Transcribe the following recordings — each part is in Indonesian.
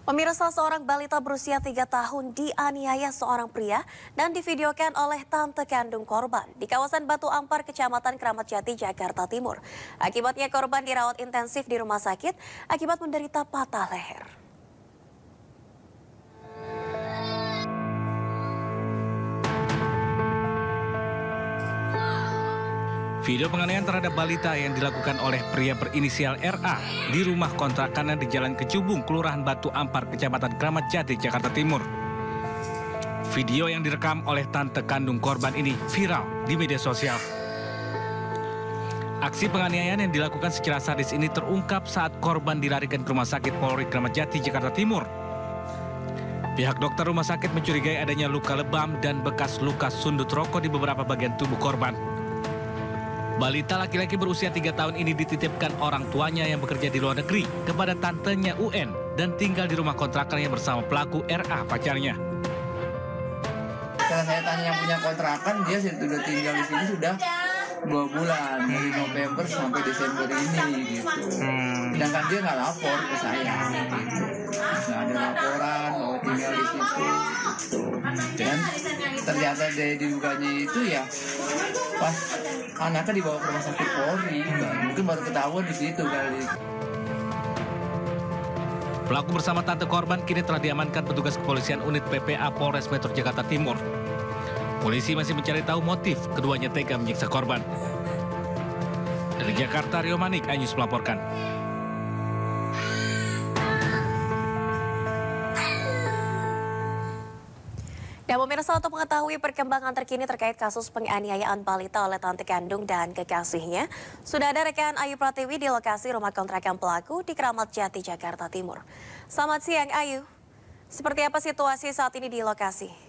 Pemirsa, seorang balita berusia 3 tahun dianiaya seorang pria dan divideokan oleh tante kandung korban di kawasan Batu Ampar, Kecamatan Kramat Jati, Jakarta Timur. Akibatnya korban dirawat intensif di rumah sakit akibat menderita patah leher. Video penganiayaan terhadap balita yang dilakukan oleh pria berinisial RA di rumah kontrakannya di Jalan Kecubung, Kelurahan Batu Ampar, Kecamatan Kramat Jati, Jakarta Timur. Video yang direkam oleh tante kandung korban ini viral di media sosial. Aksi penganiayaan yang dilakukan secara sadis ini terungkap saat korban dilarikan ke Rumah Sakit Polri Kramat Jati, Jakarta Timur. Pihak dokter rumah sakit mencurigai adanya luka lebam dan bekas luka sundut rokok di beberapa bagian tubuh korban. Balita laki-laki berusia 3 tahun ini dititipkan orang tuanya yang bekerja di luar negeri kepada tantenya UN dan tinggal di rumah kontrakannya bersama pelaku RA, pacarnya. Setelah saya tanya yang punya kontrakan, dia sudah tinggal di sini sudah 2 bulan, dari November sampai Desember ini gitu. Sedangkan dia nggak lapor ke saya gitu. Nggak ada laporan bahwa tinggal di situ gitu. Dan ternyata dari diduganya itu ya pas anaknya dibawa ke rumah sakit Polri, mungkin baru ketahuan di situ kali. Pelaku bersama tante korban kini telah diamankan petugas kepolisian unit PPA Polres Metro Jakarta Timur. Polisi masih mencari tahu motif keduanya tega menyiksa korban. Dari Jakarta, Rio Manik, iNews melaporkan. Dan pemirsa, untuk mengetahui perkembangan terkini terkait kasus penganiayaan balita oleh tante kandung dan kekasihnya, sudah ada rekan Ayu Pratiwi di lokasi rumah kontrakan pelaku di Kramat Jati, Jakarta Timur. Selamat siang, Ayu. Seperti apa situasi saat ini di lokasi?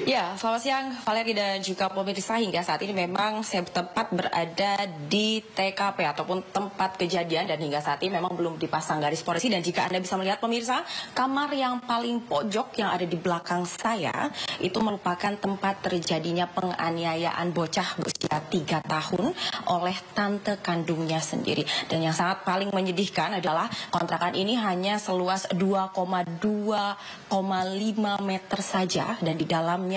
Ya, selamat siang Valeri dan juga pemirsa. Hingga saat ini memang saya tepat berada di TKP ataupun tempat kejadian, dan hingga saat ini memang belum dipasang garis polisi. Dan jika Anda bisa melihat pemirsa, kamar yang paling pojok yang ada di belakang saya itu merupakan tempat terjadinya penganiayaan bocah berusia 3 tahun oleh tante kandungnya sendiri. Dan yang sangat paling menyedihkan adalah kontrakan ini hanya seluas 2,5 meter saja, dan di dalamnya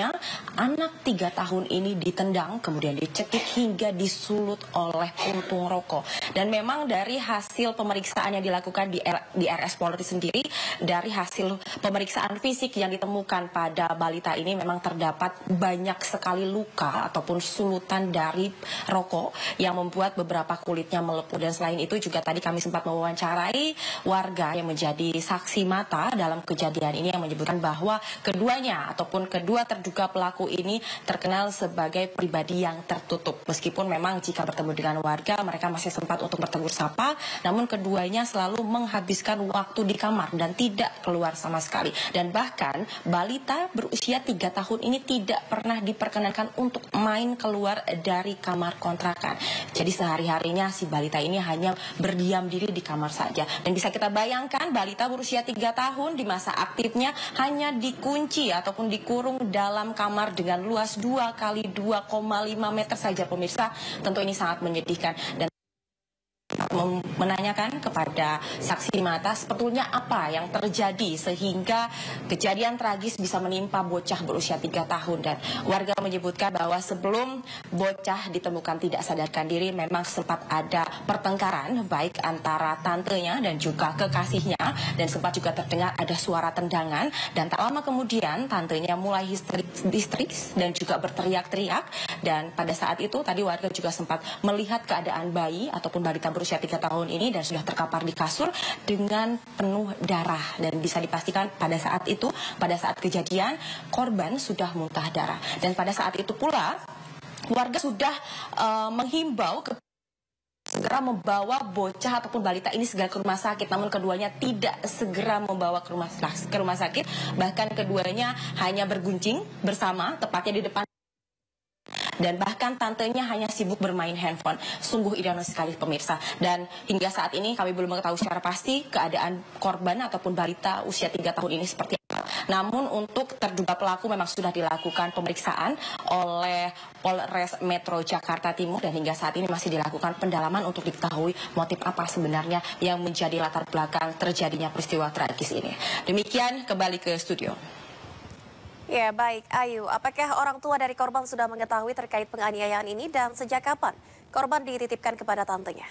anak 3 tahun ini ditendang, kemudian dicekik hingga disulut oleh puntung rokok. Dan memang dari hasil pemeriksaan yang dilakukan di RS Polri sendiri, dari hasil pemeriksaan fisik yang ditemukan pada balita ini memang terdapat banyak sekali luka ataupun sulutan dari rokok yang membuat beberapa kulitnya melepuh. Dan selain itu juga tadi kami sempat mewawancarai warga yang menjadi saksi mata dalam kejadian ini yang menyebutkan bahwa keduanya ataupun kedua terduga pelaku ini terkenal sebagai pribadi yang tertutup. Meskipun memang jika bertemu dengan warga mereka masih sempat untuk bertegur sapa, namun keduanya selalu menghabiskan waktu di kamar dan tidak keluar sama sekali. Dan bahkan balita berusia 3 tahun ini tidak pernah diperkenankan untuk main keluar dari kamar kontrakan. Jadi sehari-harinya si balita ini hanya berdiam diri di kamar saja. Dan bisa kita bayangkan balita berusia 3 tahun di masa aktifnya hanya dikunci ataupun dikurung dalam kamar dengan luas 2 kali 2,5 meter saja pemirsa. Tentu ini sangat menyedihkan. Dan menanyakan kepada saksi mata sebetulnya apa yang terjadi sehingga kejadian tragis bisa menimpa bocah berusia 3 tahun. Dan warga menyebutkan bahwa sebelum bocah ditemukan tidak sadarkan diri memang sempat ada pertengkaran baik antara tantenya dan juga kekasihnya, dan sempat juga terdengar ada suara tendangan. Dan tak lama kemudian tantenya mulai histeris dan juga berteriak-teriak. Dan pada saat itu tadi warga juga sempat melihat keadaan bayi ataupun balita berusia 3 tahun ini dan sudah terkapar di kasur dengan penuh darah. Dan bisa dipastikan pada saat itu, pada saat kejadian, korban sudah muntah darah. Dan pada saat itu pula warga sudah menghimbau segera membawa bocah ataupun balita ini segera ke rumah sakit, namun keduanya tidak segera membawa ke rumah sakit. Bahkan keduanya hanya berguncing bersama tepatnya di depan. Dan bahkan tantenya hanya sibuk bermain handphone. Sungguh ironis sekali pemirsa. Dan hingga saat ini kami belum mengetahui secara pasti keadaan korban ataupun balita usia 3 tahun ini seperti apa. Namun untuk terduga pelaku memang sudah dilakukan pemeriksaan oleh Polres Metro Jakarta Timur dan hingga saat ini masih dilakukan pendalaman untuk diketahui motif apa sebenarnya yang menjadi latar belakang terjadinya peristiwa tragis ini. Demikian, kembali ke studio. Ya, baik. Ayu, apakah orang tua dari korban sudah mengetahui terkait penganiayaan ini dan sejak kapan korban dititipkan kepada tantenya?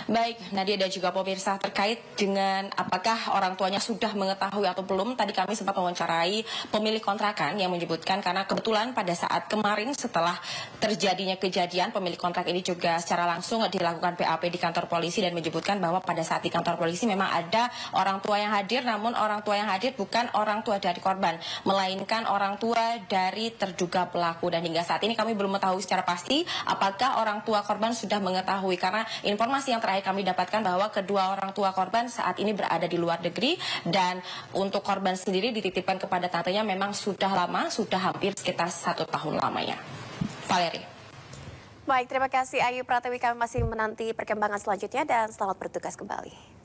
Baik, Nadia dan juga pemirsa, terkait dengan apakah orang tuanya sudah mengetahui atau belum, tadi kami sempat mewawancarai pemilik kontrakan yang menyebutkan karena kebetulan pada saat kemarin setelah terjadinya kejadian, pemilik kontrak ini juga secara langsung dilakukan BAP di kantor polisi dan menyebutkan bahwa pada saat di kantor polisi memang ada orang tua yang hadir, namun orang tua yang hadir bukan orang tua dari korban, melainkan orang tua dari terduga pelaku. Dan hingga saat ini kami belum mengetahui secara pasti apakah orang tua korban sudah mengetahui, karena informasi yang terakhir kami dapatkan bahwa kedua orang tua korban saat ini berada di luar negeri dan untuk korban sendiri dititipkan kepada tantenya memang sudah lama, sudah hampir sekitar 1 tahun lamanya. Valeri. Baik, terima kasih Ayu Pratiwi. Kami masih menanti perkembangan selanjutnya dan selamat bertugas kembali.